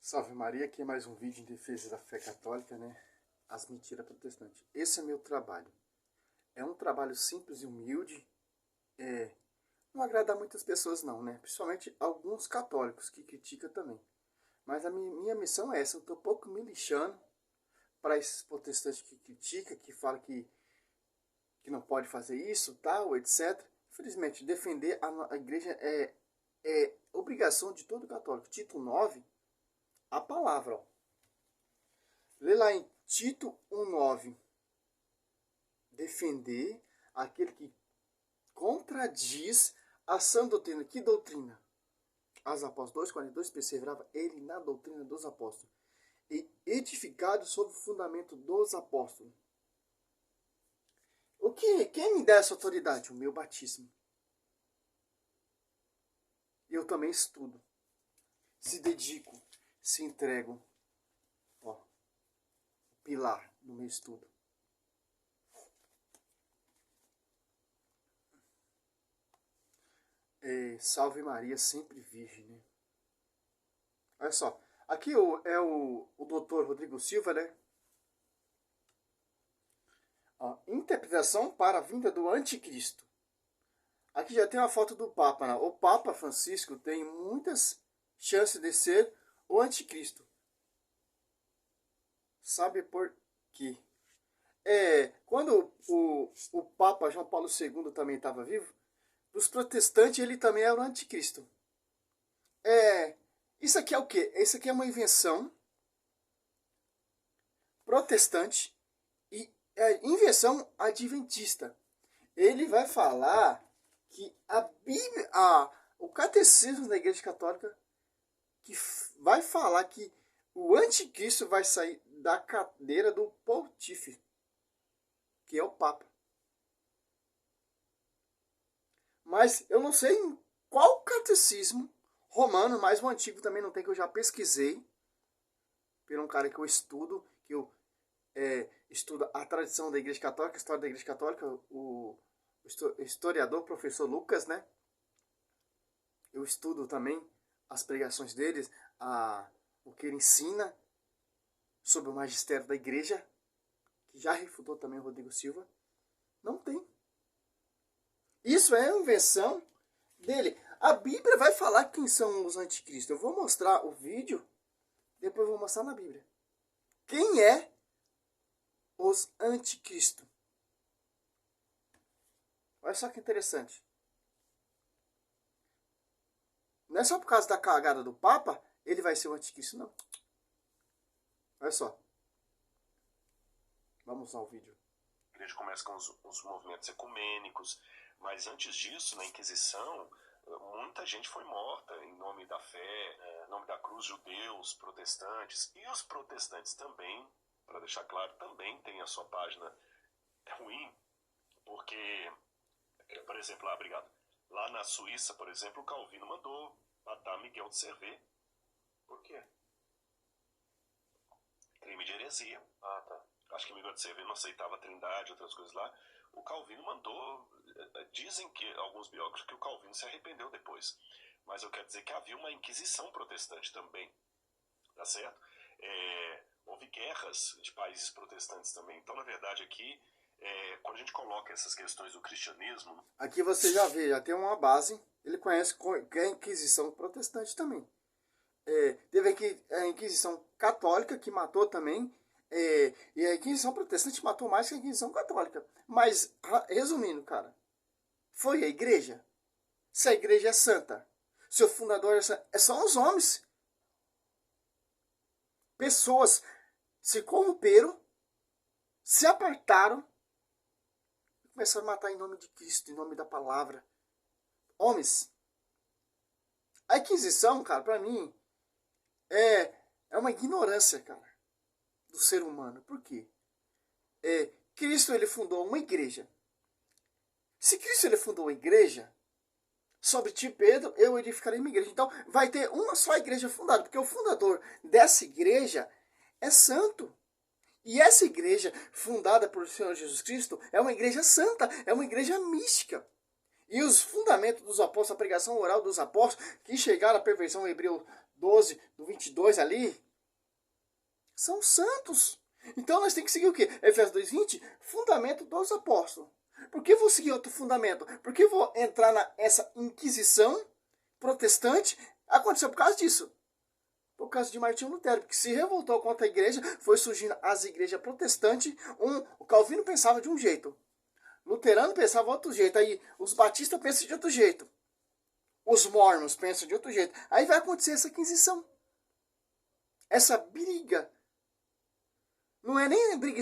Salve Maria, aqui é mais um vídeo em defesa da fé católica, né? As mentiras protestantes. Esse é meu trabalho. É um trabalho simples e humilde. Não agrada muitas pessoas não, né? Principalmente alguns católicos que criticam também. Mas a minha missão é essa. Eu tô pouco me lixando para esses protestantes que criticam, que falam que não pode fazer isso, tal, etc. Infelizmente, defender a igreja é obrigação de todo católico. Tito 9, a palavra, ó. Lê lá em Tito 1,9. Defender aquele que contradiz a sã doutrina. Que doutrina? As apóstolos 2,42 perseverava ele na doutrina dos apóstolos. E edificado sobre o fundamento dos apóstolos. Quem me dá essa autoridade? O meu batismo. Eu também estudo. Se dedico. Se entrego. Ó, pilar no meu estudo. Salve Maria, sempre virgem, né? Olha só, aqui é o doutor Rodrigo Silva, né? Ó, interpretação para a vinda do anticristo. Aqui já tem uma foto do Papa, né? O Papa Francisco tem muitas chances de ser o anticristo. Sabe por quê? Quando o Papa João Paulo II também estava vivo, os protestantes ele também era o anticristo. Isso aqui é o quê? Isso aqui é uma invenção protestante e invenção adventista. Ele vai falar que a Bíblia, o catecismo da Igreja Católica, que vai falar que o anticristo vai sair da cadeira do pontífice, que é o Papa. Mas eu não sei em qual catecismo romano, mas o antigo também não tem, que eu já pesquisei, por um cara que eu estudo, que eu estudo a tradição da Igreja Católica, a história da Igreja Católica, o historiador, professor Lucas, né? Eu estudo também as pregações deles, o que ele ensina sobre o magistério da Igreja, que já refutou também o Rodrigo Silva. Não tem. Isso é invenção dele. A Bíblia vai falar quem são os anticristos. Eu vou mostrar o vídeo, depois eu vou mostrar na Bíblia. Quem é os anticristos? Olha só que interessante. Não é só por causa da cagada do Papa, ele vai ser o anticristo, não. Olha só. Vamos ao vídeo. A igreja começa com os movimentos ecumênicos, mas antes disso, na Inquisição, muita gente foi morta em nome da fé, em nome da cruz, judeus, protestantes. E os protestantes também, para deixar claro, também tem a sua página ruim, porque, por exemplo, obrigado. Lá na Suíça, por exemplo, o Calvino mandou matar Miguel de Servet. Por quê? Crime de heresia. Ah, tá. Acho que Miguel de Servet não aceitava a Trindade, outras coisas lá. O Calvino mandou. Dizem que alguns biógrafos que o Calvino se arrependeu depois. Mas eu quero dizer que havia uma inquisição protestante também. Tá certo? Houve guerras de países protestantes também. Então, na verdade, aqui, quando a gente coloca essas questões do cristianismo... Aqui você já vê, já tem uma base. Ele conhece que é a Inquisição protestante também. Teve a Inquisição católica, que matou também. E a Inquisição protestante matou mais que a Inquisição católica. Mas, resumindo, cara, foi a igreja. Se a igreja é santa, seu fundador é santo, são os homens. Pessoas se corromperam, se apartaram, e começaram a matar em nome de Cristo, em nome da palavra. Homens. A Inquisição, cara, pra mim, é uma ignorância, cara, do ser humano. Por quê? Cristo, ele fundou uma igreja. Se Cristo, ele fundou uma igreja, sobre ti, Pedro, eu edificarei minha igreja. Então, vai ter uma só igreja fundada, porque o fundador dessa igreja é santo. E essa igreja, fundada por Senhor Jesus Cristo, é uma igreja santa, é uma igreja mística. E os fundamentos dos apóstolos, a pregação oral dos apóstolos, que chegaram à perfeição, Hebreu 12, do 22 ali, são santos. Então nós temos que seguir o quê? Efésios 2:20, fundamento dos apóstolos. Por que vou seguir outro fundamento? Por que vou entrar nessa inquisição protestante? Aconteceu por causa disso. Por causa de Martinho Lutero, que se revoltou contra a igreja, foi surgindo as igrejas protestantes. O Calvino pensava de um jeito, Luterano pensava de outro jeito, aí os batistas pensam de outro jeito, os mormons pensam de outro jeito. Aí vai acontecer essa inquisição, essa briga. Não é nem briga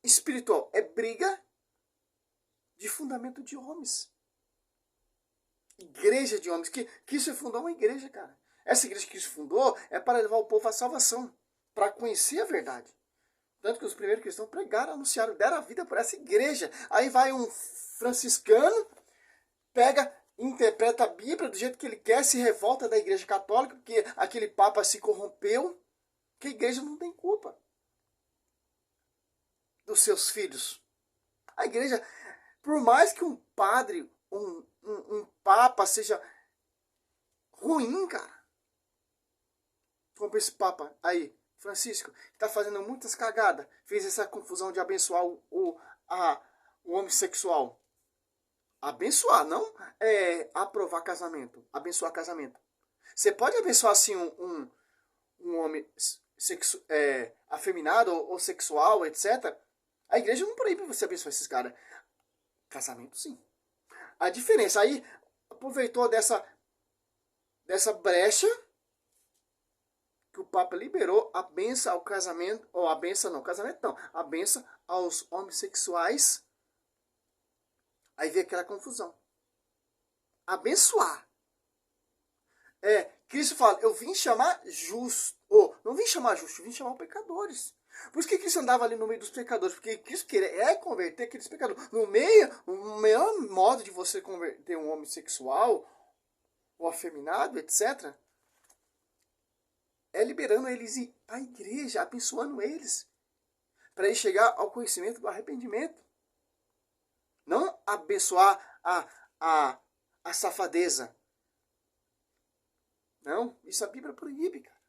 espiritual, é briga de fundamento de homens. Igreja de homens. Que Cristo fundou uma igreja, cara. Essa igreja que Cristo fundou é para levar o povo à salvação, para conhecer a verdade. Tanto que os primeiros cristãos pregaram, anunciaram, deram a vida por essa igreja. Aí vai um franciscano, pega, interpreta a Bíblia do jeito que ele quer, se revolta da igreja católica, porque aquele papa se corrompeu, que a igreja não tem culpa dos seus filhos. A igreja, por mais que um padre, um papa seja ruim, cara, como esse papa aí, Francisco, está fazendo muitas cagadas, fez essa confusão de abençoar o homossexual. Abençoar, não aprovar casamento. Abençoar casamento. Você pode abençoar assim um homem afeminado ou sexual, etc. A igreja não proíbe você abençoar esses caras. Casamento, sim. A diferença aí, aproveitou dessa brecha que o Papa liberou a benção ao casamento, ou a benção não, casamento não, a benção aos homossexuais. Aí vem aquela confusão. Abençoar. Cristo fala, eu vim chamar justo, não vim chamar justo, vim chamar pecadores. Por isso que Cristo andava ali no meio dos pecadores, porque Cristo queria converter aqueles pecadores. O melhor modo de você converter um homossexual, ou afeminado, etc., é liberando eles para a igreja, abençoando eles, para eles chegar ao conhecimento do arrependimento. Não abençoar a safadeza. Não, isso a Bíblia proíbe, cara.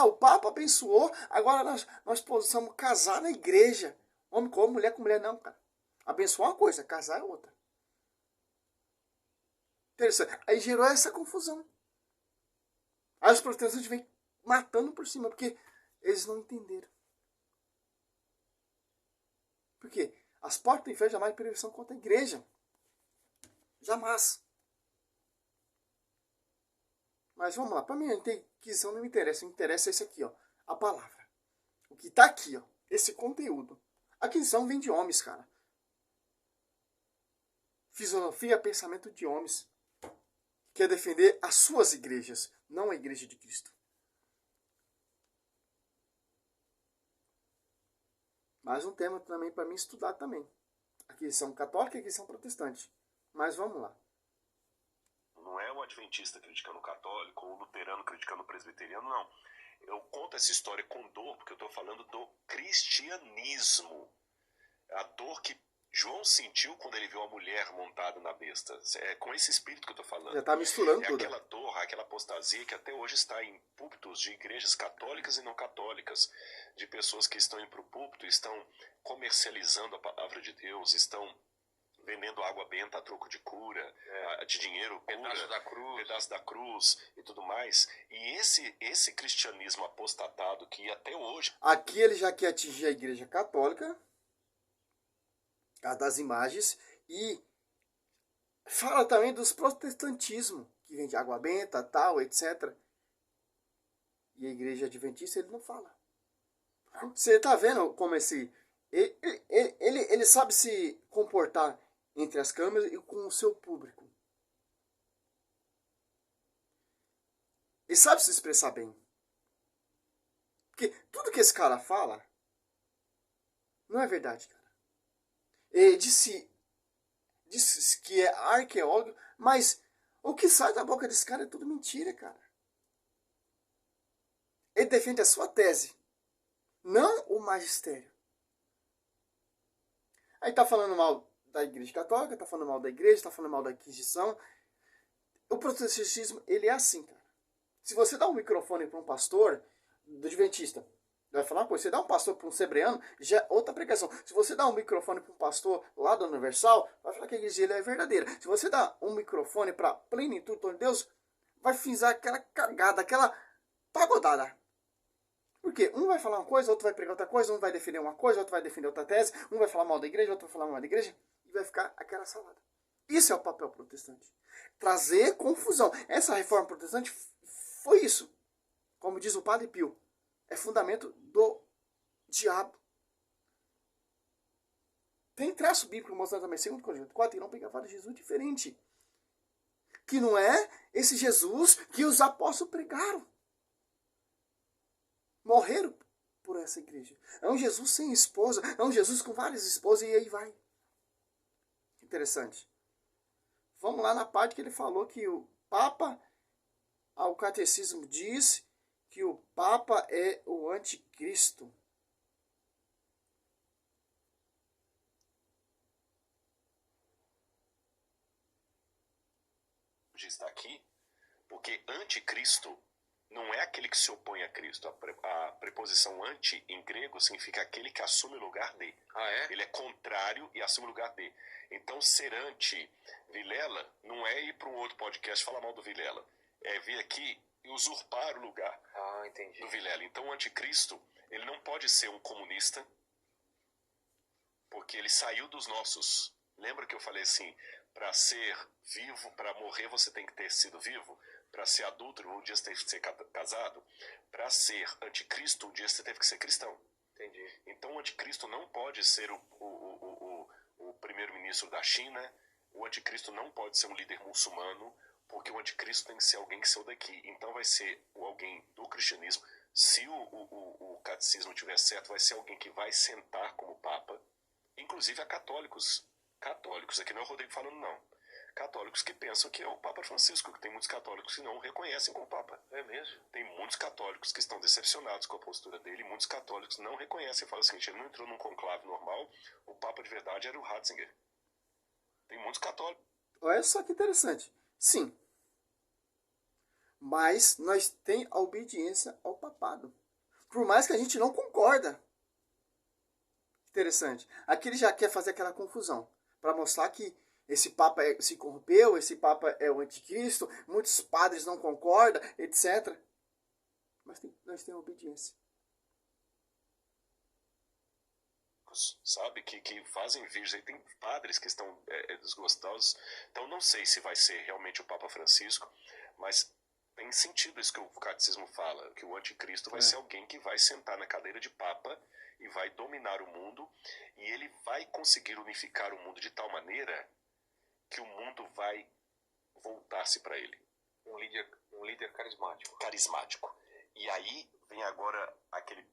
O Papa abençoou, agora nós possamos casar na igreja. Homem com homem, mulher com mulher, não, cara. Abençoar é uma coisa, casar é outra. Interessante. Aí gerou essa confusão. Aí os protestantes vêm matando por cima, porque eles não entenderam. Por quê? As portas do inferno jamais perversão contra a igreja. Jamais. Mas vamos lá. Para mim, a inquisição não me interessa. O que me interessa é esse aqui, ó. A palavra. O que está aqui, ó. Esse conteúdo. A inquisição vem de homens, cara. Filosofia, pensamento de homens. Quer defender as suas igrejas, não a igreja de Cristo. Mais um tema também para mim estudar também. A inquisição católica e a inquisição protestante. Mas vamos lá. Não é o adventista criticando o católico, ou o luterano criticando o presbiteriano, não. Eu conto essa história com dor, porque eu estou falando do cristianismo. A dor que João sentiu quando ele viu a mulher montada na besta. É com esse espírito que eu estou falando. Já está misturando tudo. Aquela dor, aquela apostasia que até hoje está em púlpitos de igrejas católicas e não católicas, de pessoas que estão indo para o púlpito, estão comercializando a palavra de Deus, estão vendendo água benta a troco de cura, de dinheiro, pedaço da cruz e tudo mais. E esse cristianismo apostatado que até hoje... Aqui ele já quer atingir a igreja católica, das imagens, e fala também dos protestantismo, que vem de água benta, tal, etc. E a igreja adventista ele não fala. Você tá vendo como ele sabe se comportar entre as câmeras e com o seu público. Ele sabe se expressar bem. Porque tudo que esse cara fala não é verdade, cara. Ele disse que é arqueólogo, mas o que sai da boca desse cara é tudo mentira, cara. Ele defende a sua tese, não o magistério. Aí tá falando mal da igreja católica, tá falando mal da igreja, tá falando mal da Inquisição. O protestantismo, ele é assim, cara. Se você dá um microfone para um pastor do adventista, vai falar uma coisa, você dá um pastor para um sebreano, já é outra pregação. Se você dá um microfone para um pastor lá do Universal, vai falar que a igreja é verdadeira. Se você dá um microfone para plenitude de Deus, vai finzar aquela cagada, aquela pagodada. Porque um vai falar uma coisa, outro vai pregar outra coisa, um vai defender uma coisa, outro vai defender outra tese, um vai falar mal da igreja, outro vai falar mal da igreja, e vai ficar aquela salada. Isso é o papel protestante. Trazer confusão. Essa reforma protestante foi isso. Como diz o Padre Pio, é fundamento do diabo. Tem traço bíblico mostrando também, 2 Coríntios 4, e não pegar de Jesus diferente. Que não é esse Jesus que os apóstolos pregaram. Morreram por essa igreja. É um Jesus sem esposa, é um Jesus com várias esposas, e aí vai. Interessante. Vamos lá na parte que ele falou que o Papa, o catecismo diz que o Papa é o anticristo. Está aqui, porque anticristo não é aquele que se opõe a Cristo. A preposição anti em grego significa aquele que assume o lugar de. Ah, é? Ele é contrário e assume o lugar de. Então, ser anti-Vilela não é ir para um outro podcast falar mal do Vilela. É vir aqui e usurpar o lugar do Vilela. Então, o anticristo, ele não pode ser um comunista, porque ele saiu dos nossos. Lembra que eu falei assim, para ser vivo, para morrer você tem que ter sido vivo? Para ser adúltero, um dia você teve que ser casado. Para ser anticristo, um dia você teve que ser cristão. Entendi. Então o anticristo não pode ser o primeiro-ministro da China, o anticristo não pode ser um líder muçulmano, porque o anticristo tem que ser alguém que saiu daqui. Então vai ser alguém do cristianismo. Se o catecismo estiver certo, vai ser alguém que vai sentar como papa, inclusive a católicos, aqui não é o Rodrigo falando não, católicos que pensam que é o Papa Francisco, que tem muitos católicos que não o reconhecem como Papa. É mesmo? Tem muitos católicos que estão decepcionados com a postura dele, muitos católicos não reconhecem, falam o seguinte, ele não entrou num conclave normal, o Papa de verdade era o Ratzinger. Tem muitos católicos. Olha só que interessante. Sim. Mas nós temos a obediência ao papado. Por mais que a gente não concorda. Interessante. Aqui ele já quer fazer aquela confusão. Para mostrar que esse Papa se corrompeu, esse Papa é o anticristo, muitos padres não concordam, etc. Mas nós temos obediência. Sabe, que fazem vídeos aí, tem padres que estão desgostosos. Então não sei se vai ser realmente o Papa Francisco, mas tem sentido isso que o catecismo fala, que o anticristo vai ser alguém que vai sentar na cadeira de Papa e vai dominar o mundo, e ele vai conseguir unificar o mundo de tal maneira que o mundo vai voltar-se para ele. Um líder carismático. Carismático. E aí vem agora aquele...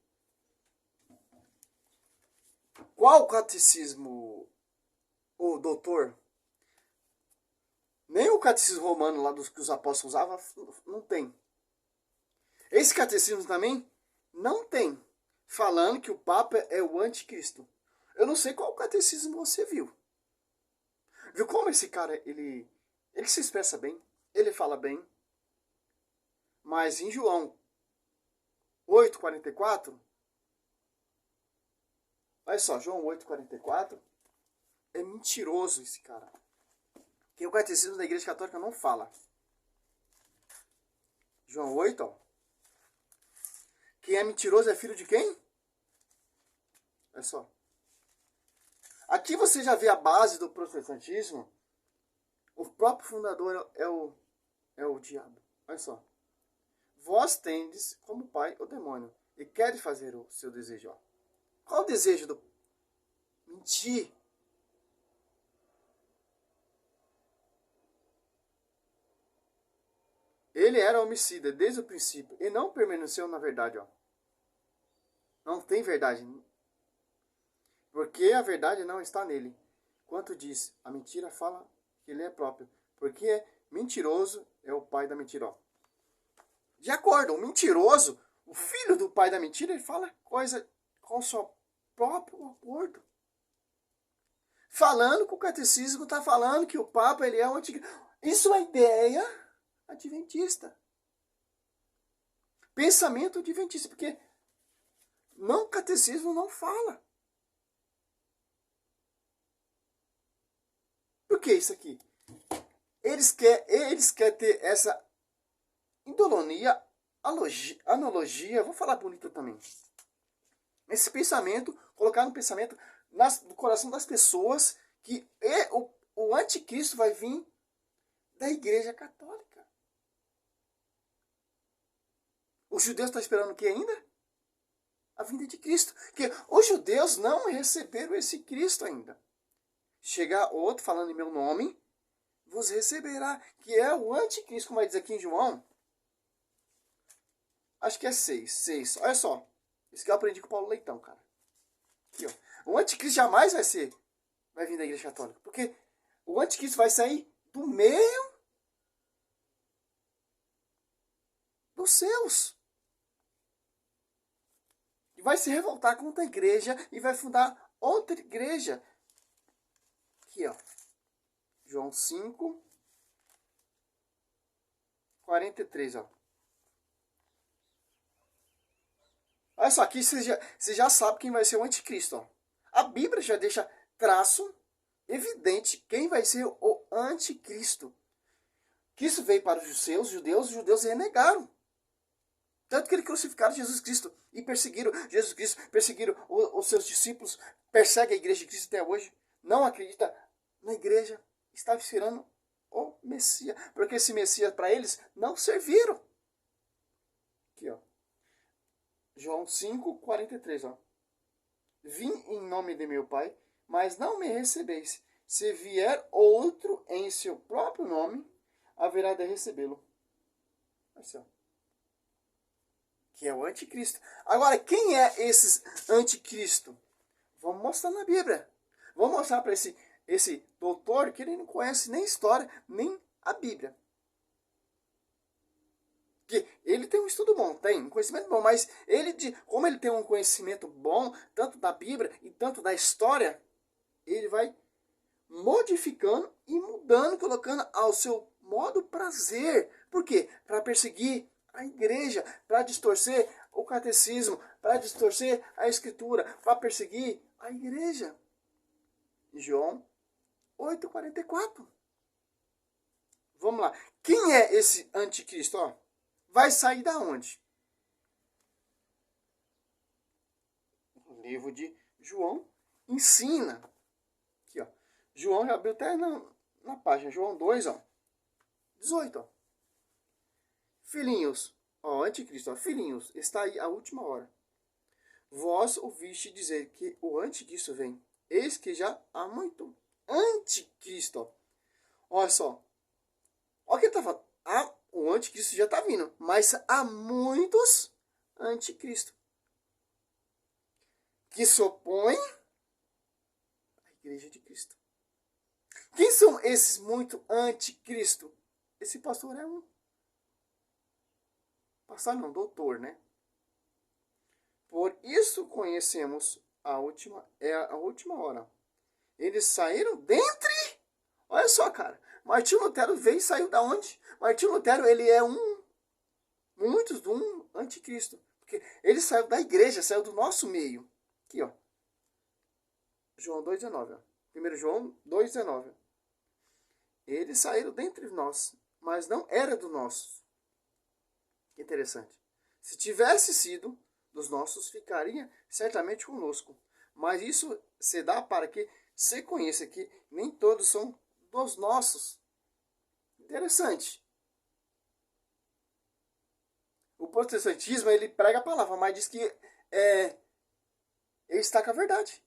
Qual catecismo, o doutor? Nem o catecismo romano lá dos que os apóstolos usavam, não tem. Esse catecismo também não tem. Falando que o Papa é o anticristo. Eu não sei qual catecismo você viu. Viu como esse cara, ele se expressa bem, ele fala bem. Mas em João 8,44, olha só, João 8,44, é mentiroso esse cara. Que o catecismo da Igreja Católica não fala. João 8, ó. Quem é mentiroso é filho de quem? Olha só. Aqui você já vê a base do protestantismo. O próprio fundador é o diabo. Olha só. Vós tendes como pai o demônio e queres fazer o seu desejo. Ó. Qual o desejo do... Mentir. Ele era homicida desde o princípio e não permaneceu na verdade. Ó. Não tem verdade. Porque a verdade não está nele. Quanto diz, a mentira fala que ele é próprio. Porque mentiroso é o pai da mentira. Ó. De acordo, o mentiroso, o filho do pai da mentira, ele fala coisa com o seu próprio acordo. Falando que o catecismo está falando que o Papa ele é um anticristo. Isso é ideia adventista. Pensamento adventista, porque não, catecismo não fala. Por que isso aqui? Eles querem ter essa indolonia, analogia, vou falar bonito também. Esse pensamento, colocar no pensamento, no coração das pessoas, que o anticristo vai vir da Igreja Católica. Os judeus estão esperando o que ainda? A vinda de Cristo. Porque os judeus não receberam esse Cristo ainda. Chegar outro falando em meu nome, vos receberá, que é o anticristo, como vai dizer aqui em João. Acho que é 6. Olha só. Isso que eu aprendi com o Paulo Leitão, cara. Aqui, ó. O anticristo jamais vai vir da Igreja Católica. Porque o anticristo vai sair do meio dos seus. E vai se revoltar contra a igreja e vai fundar outra igreja. Aqui, ó. João 5, 43, ó. Olha só, aqui você já sabe quem vai ser o anticristo, ó. A Bíblia já deixa traço evidente quem vai ser o anticristo. Cristo veio para os judeus renegaram. Tanto que eles crucificaram Jesus Cristo e perseguiram Jesus Cristo, perseguiram os seus discípulos, perseguem a igreja de Cristo até hoje. Não acredita na igreja, está esperando o Messias, porque esse Messias para eles não serviram. Aqui, ó. João 5, 43, ó. Vim em nome de meu Pai, mas não me recebeis. Se vier outro em seu próprio nome, haverá de recebê-lo. Assim, ó. Que é o anticristo. Agora, quem é esse anticristo? Vamos mostrar na Bíblia. Vamos mostrar para esse doutor que ele não conhece nem história, nem a Bíblia. Que ele tem um estudo bom, tem um conhecimento bom, mas como ele tem um conhecimento bom, tanto da Bíblia e tanto da história, ele vai modificando e mudando, colocando ao seu modo prazer. Por quê? Para perseguir a igreja, para distorcer o catecismo, para distorcer a escritura, para perseguir a igreja. João 8,44. Vamos lá. Quem é esse anticristo? Ó, vai sair da onde? O livro de João ensina. Aqui, ó. João já abriu até na página. João 2, ó. 18, ó. Filhinhos, ó, anticristo, ó. Filhinhos, está aí a última hora. Vós ouviste dizer que o anticristo vem. Eis que já há muito anticristo, ó. Olha só. Olha o que ele está falando. O anticristo já está vindo, mas há muitos anticristo que se opõem à igreja de Cristo. Quem são esses muito anticristo? Esse pastor é um. Pastor não, doutor, né? Por isso conhecemos a última hora. Eles saíram dentre. Olha só, cara. Martinho Lutero veio e saiu da onde? Martinho Lutero, ele é muitos de um anticristo. Porque ele saiu da igreja, saiu do nosso meio. Aqui, ó. João 2,19. 1 João 2,19. Eles saíram dentre nós, mas não era do nosso. Que interessante. Se tivesse sido dos nossos, ficaria certamente conosco. Mas isso se dá para que se conheça que nem todos são dos nossos. Interessante. O protestantismo, ele prega a palavra, mas diz que ele está com a verdade.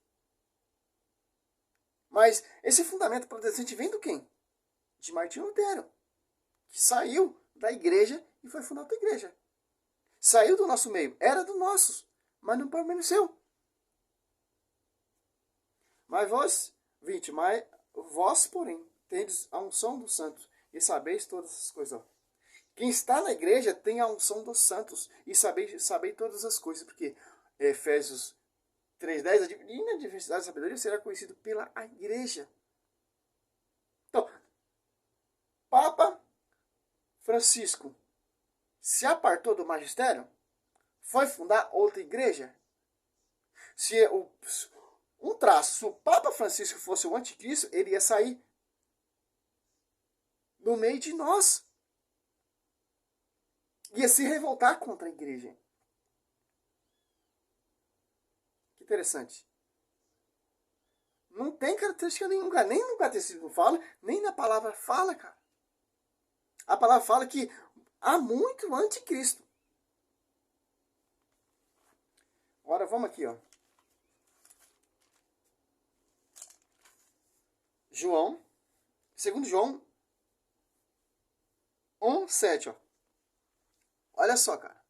Mas esse fundamento protestante vem do quem? De Martinho Lutero, que saiu da igreja e foi fundar outra igreja. Saiu do nosso meio, era do nossos, mas não permaneceu. Mas vós, porém, tendes a unção dos santos e sabeis todas as coisas. Quem está na igreja tem a unção dos santos e sabeis todas as coisas, porque Efésios 3,10, a divina diversidade da sabedoria será conhecido pela igreja. Então, Papa Francisco se apartou do magistério? Foi fundar outra igreja? Um traço, se o Papa Francisco fosse o anticristo, ele ia sair no meio de nós. Ia se revoltar contra a igreja. Que interessante. Não tem característica nenhuma, nem no catecismo fala, nem na palavra fala, cara. A palavra fala que há muito anticristo. Agora vamos aqui, ó. Segundo João 1:7, ó. Olha só, cara.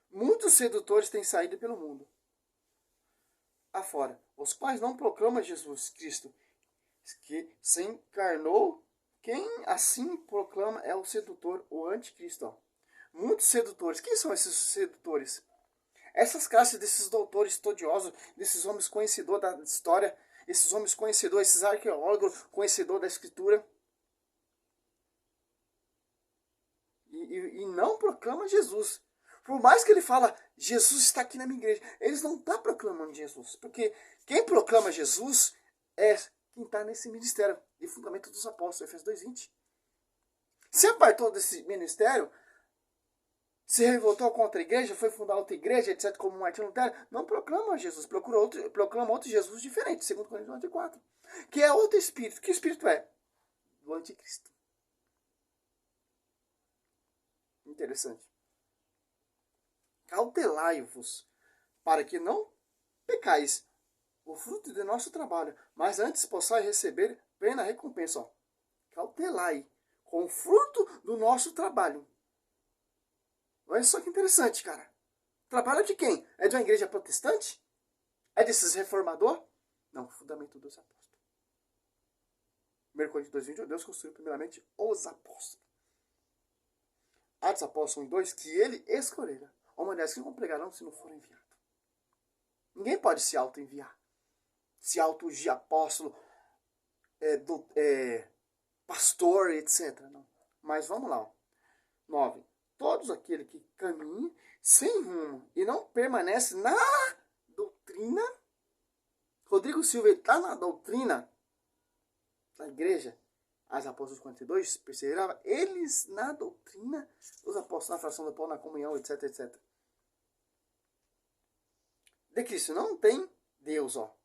Muitos sedutores têm saído pelo mundo afora, os quais não proclamam Jesus Cristo, que se encarnou. Quem assim proclama é o sedutor, o anticristo. Ó. Muitos sedutores. Quem são esses sedutores? Essas classes desses doutores estudiosos, desses homens conhecedores da história, esses homens conhecedores, esses arqueólogos conhecedores da escritura. E não proclama Jesus. Por mais que ele fala, Jesus está aqui na minha igreja, eles não estão proclamando Jesus. Porque quem proclama Jesus é quem está nesse ministério de fundamento dos apóstolos, Efésios 2:20. Se apartou desse ministério, se revoltou contra a igreja, foi fundar outra igreja, etc., como Martinho Lutero, não proclama Jesus, proclama outro Jesus diferente, 2 Coríntios 9:4. Que é outro espírito. Que espírito é? Do anticristo. Interessante. Cautelai-vos, para que não pecais o fruto do nosso trabalho, mas antes possais receber plena recompensa. Ó. Cautelai, com o fruto do nosso trabalho. Olha só que interessante, cara. Trabalho de quem? É de uma igreja protestante? É desses reformador? Não, fundamento dos apóstolos. 1 Coríntios 2:20, Deus construiu primeiramente os apóstolos. Atos Apóstolos 1:2, que ele escolhera. Humanidades que não pregarão se não for enviado. Ninguém pode se auto-enviar. Se auto-ungir apóstolo, pastor, etc. Não. Mas vamos lá. Ó. 9. Todos aqueles que caminham sem rumo e não permanecem na doutrina. Rodrigo Silva está na doutrina da igreja. As apóstolos 42, perseverava eles na doutrina dos apóstolos, na fração do pão, na comunhão, etc, etc. De Cristo não tem Deus, ó.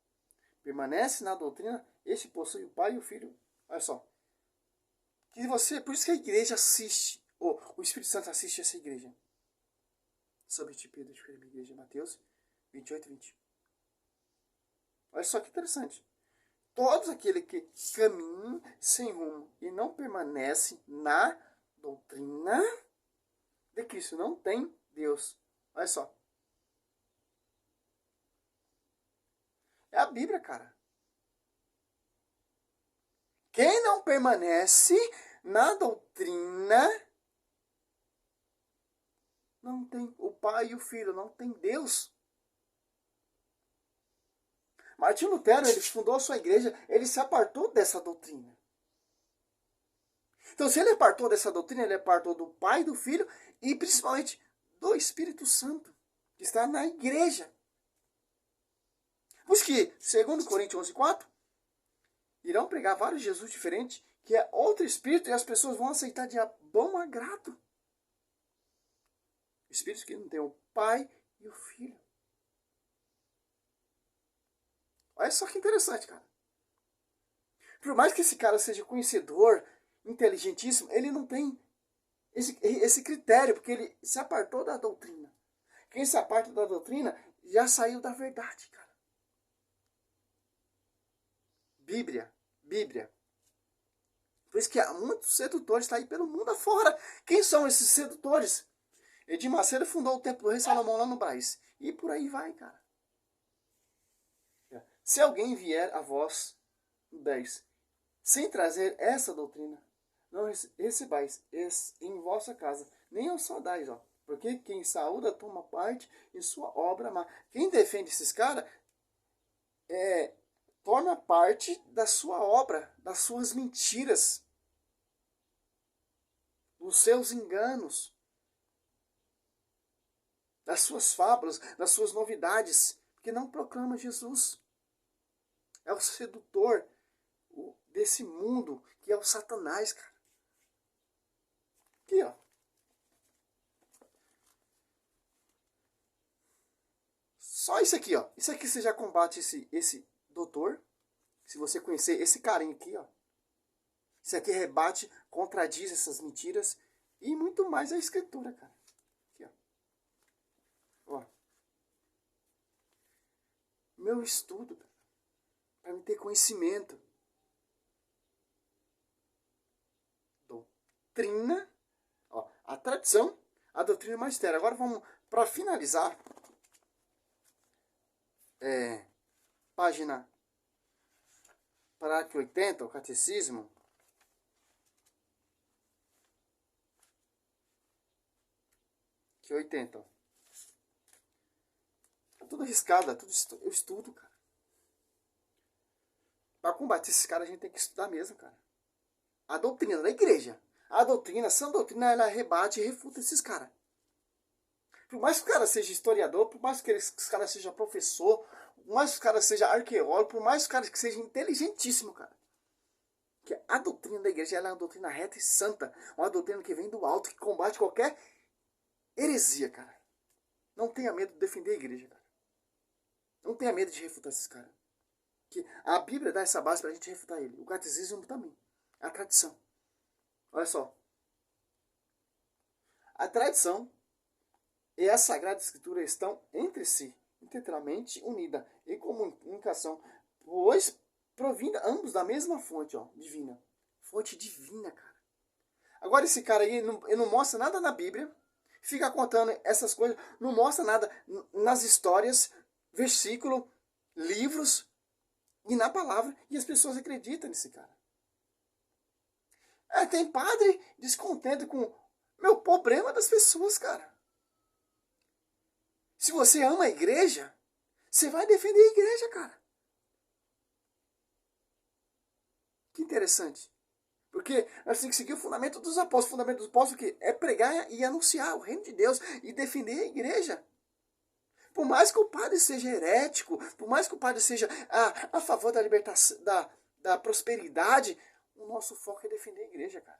Permanece na doutrina, este possui o Pai e o Filho. Olha só. Por isso que a igreja assiste, o Espírito Santo assiste essa igreja. Sobre ti, Pedro, de firme igreja, Mateus 28:20. Olha só que interessante. Todos aqueles que caminham sem rumo e não permanecem na doutrina de Cristo não tem Deus. Olha só. É a Bíblia, cara. Quem não permanece na doutrina não tem o Pai e o Filho, não tem Deus. Martinho Lutero, ele fundou a sua igreja, ele se apartou dessa doutrina. Então, se ele apartou dessa doutrina, ele apartou do Pai, do Filho e principalmente do Espírito Santo, que está na igreja. Por isso que, segundo Coríntios 11:4, irão pregar vários Jesus diferentes, que é outro Espírito, e as pessoas vão aceitar de bom agrado. Espíritos que não tem o Pai e o Filho. Olha só que interessante, cara. Por mais que esse cara seja conhecedor, inteligentíssimo, ele não tem esse critério, porque ele se apartou da doutrina. Quem se aparta da doutrina já saiu da verdade, cara. Bíblia. Por isso que há muitos sedutores tá aí pelo mundo afora. Quem são esses sedutores? Edir Macedo fundou o Templo do Rei Salomão lá no Brás. E por aí vai, cara. Se alguém vier a vós, 10, sem trazer essa doutrina, não recebais em vossa casa, nem os saudais, ó. Porque quem saúda toma parte em sua obra má. Quem defende esses caras torna parte da sua obra, das suas mentiras. os seus enganos, das suas fábulas, das suas novidades, porque não proclama Jesus. É o sedutor desse mundo, que é o Satanás, cara. Aqui, ó. Só isso aqui, ó. Isso aqui você já combate esse doutor. Se você conhecer esse carinha aqui, ó. Isso aqui rebate, contradiz essas mentiras. E muito mais a escritura, cara. Aqui, ó. Ó. Meu estudo, para me ter conhecimento. Doutrina. Ó, a tradição, a doutrina e o magistério. Agora vamos, para finalizar. Página para que 80, o catecismo. Que 80. Tá tudo arriscado, eu estudo, cara. Para combater esses caras a gente tem que estudar mesmo, cara. A doutrina da igreja. A doutrina, essa doutrina, ela rebate e refuta esses caras. Por mais que o cara seja historiador, por mais que esse cara seja professor, por mais que o cara seja arqueólogo, por mais que o cara seja inteligentíssimo, cara. Que a doutrina da igreja ela é uma doutrina reta e santa. Uma doutrina que vem do alto, que combate qualquer heresia, cara. Não tenha medo de defender a igreja, cara. Não tenha medo de refutar esses caras. Que a Bíblia dá essa base pra gente refutar ele. O catecismo também. A tradição. Olha só. A tradição e a Sagrada Escritura estão entre si, integralmente unidas em comunicação, pois provindo ambos da mesma fonte, ó, divina. Fonte divina, cara. Agora esse cara aí ele não mostra nada na Bíblia, fica contando essas coisas, não mostra nada nas histórias, versículo, livros e na palavra, e as pessoas acreditam nesse cara. Tem padre descontente com meu problema das pessoas, cara. Se você ama a igreja, você vai defender a igreja, cara. Que interessante. Porque nós temos que seguir o fundamento dos apóstolos. O fundamento dos apóstolos que é pregar e anunciar o reino de Deus e defender a igreja. Por mais que o padre seja herético, por mais que o padre seja a favor da libertação, da prosperidade, o nosso foco é defender a igreja, cara.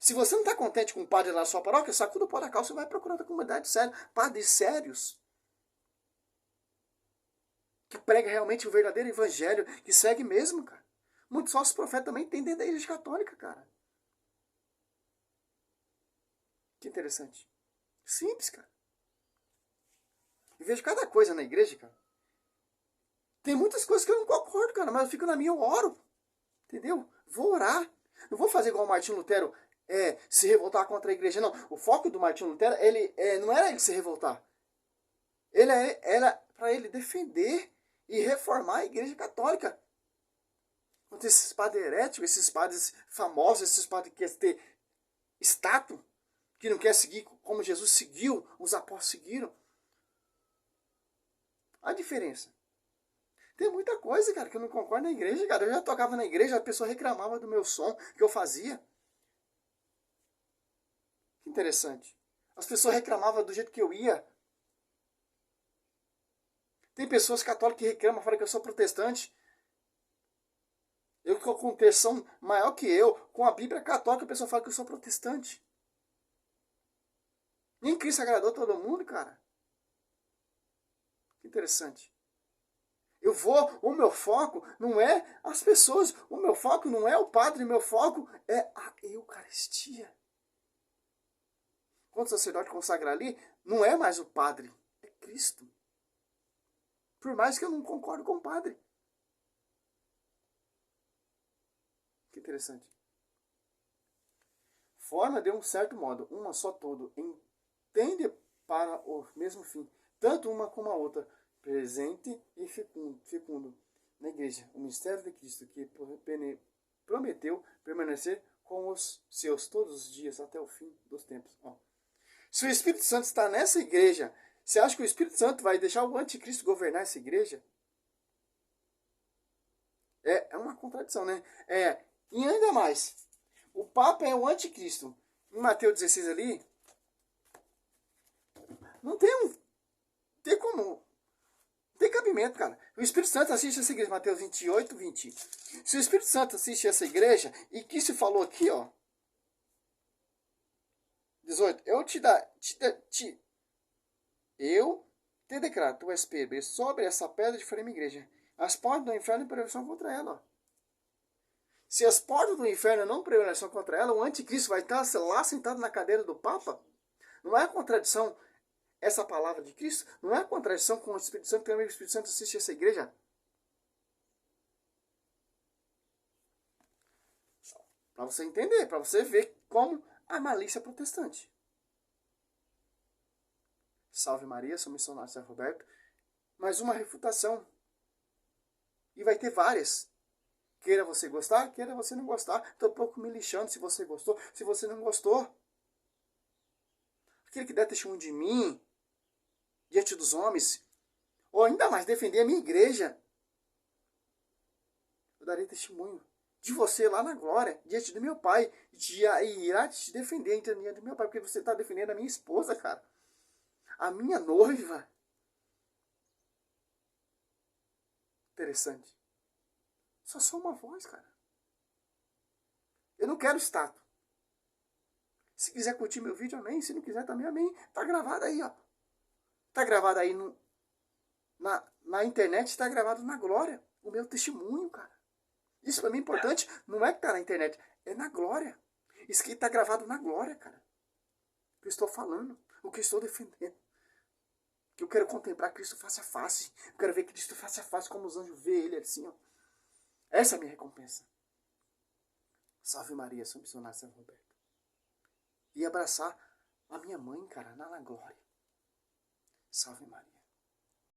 Se você não está contente com o padre lá na sua paróquia, sacuda o pó da calça e vai procurar outra comunidade séria. Padres sérios. Que prega realmente o verdadeiro evangelho, que segue mesmo, cara. Muitos falsos profetas também tem dentro da igreja católica, cara. Que interessante. Simples, cara. E vejo cada coisa na igreja, cara. Tem muitas coisas que eu não concordo, cara, mas eu fico na minha, eu oro. Entendeu? Vou orar. Não vou fazer igual o Martinho Lutero, se revoltar contra a igreja, não. O foco do Martinho Lutero, não era ele se revoltar. Era para ele defender e reformar a igreja católica. Contra esses padres heréticos, esses padres famosos, esses padres que querem ter status, que não querem seguir como Jesus seguiu, os apóstolos seguiram. A diferença. Tem muita coisa, cara, que eu não concordo na igreja, cara. Eu já tocava na igreja, a pessoa reclamava do meu som que eu fazia. Que interessante. As pessoas reclamavam do jeito que eu ia. Tem pessoas católicas que reclamam, falam que eu sou protestante. Eu com conversão maior que eu, com a Bíblia católica, a pessoa fala que eu sou protestante. Nem Cristo agradou todo mundo, cara. Que interessante. O meu foco não é as pessoas, o meu foco não é o padre, o meu foco é a Eucaristia. Quando o sacerdote consagra ali, não é mais o padre, é Cristo. Por mais que eu não concordo com o padre. Que interessante. Forma de um certo modo, uma só todo, entende para o mesmo fim, tanto uma como a outra, presente e fecundo na igreja, o mistério de Cristo, que prometeu permanecer com os seus todos os dias até o fim dos tempos. Se o Espírito Santo está nessa igreja, você acha que o Espírito Santo vai deixar o anticristo governar essa igreja? É uma contradição, né? E ainda mais, O Papa é o anticristo. Em Mateus 16 ali, não tem como, não tem cabimento, cara. O Espírito Santo assiste essa igreja, Mateus 28, 20. Se o Espírito Santo assiste essa igreja, e que se falou aqui, ó, 18, eu te declaro, tu és Pedro, sobre essa pedra de farei minha igreja. As portas do inferno prevalecerão contra ela, ó. Se as portas do inferno não prevalecerão contra ela, o anticristo vai estar lá sentado na cadeira do Papa. Não é contradição essa palavra de Cristo? Não é contradição com o Espírito Santo, que o Espírito Santo assiste essa igreja? Para você entender, para você ver como a malícia protestante. Salve Maria, sou missionário São Roberto. Mais uma refutação. E vai ter várias. Queira você gostar, queira você não gostar. Estou um pouco me lixando se você gostou, se você não gostou. Aquele que der testemunho de mim, diante dos homens, ou ainda mais defender a minha igreja, eu darei testemunho de você lá na glória, diante do meu pai, e irá te defender diante do meu pai, porque você está defendendo a minha esposa, cara. A minha noiva. Interessante. Só sou uma voz, cara. Eu não quero estátua. Se quiser curtir meu vídeo, amém. Se não quiser também, amém. Tá gravado aí, ó. Tá gravado aí na internet, tá gravado na glória. O meu testemunho, cara. Isso pra mim é importante. Não é que tá na internet, é na glória. Isso aqui tá gravado na glória, cara. O que eu estou falando, o que eu estou defendendo. Que eu quero contemplar Cristo face a face. Eu quero ver Cristo face a face, como os anjos vê ele assim, ó. Essa é a minha recompensa. Salve Maria, sou missionário São Roberto. E abraçar a minha mãe, cara, na glória. Salve Maria.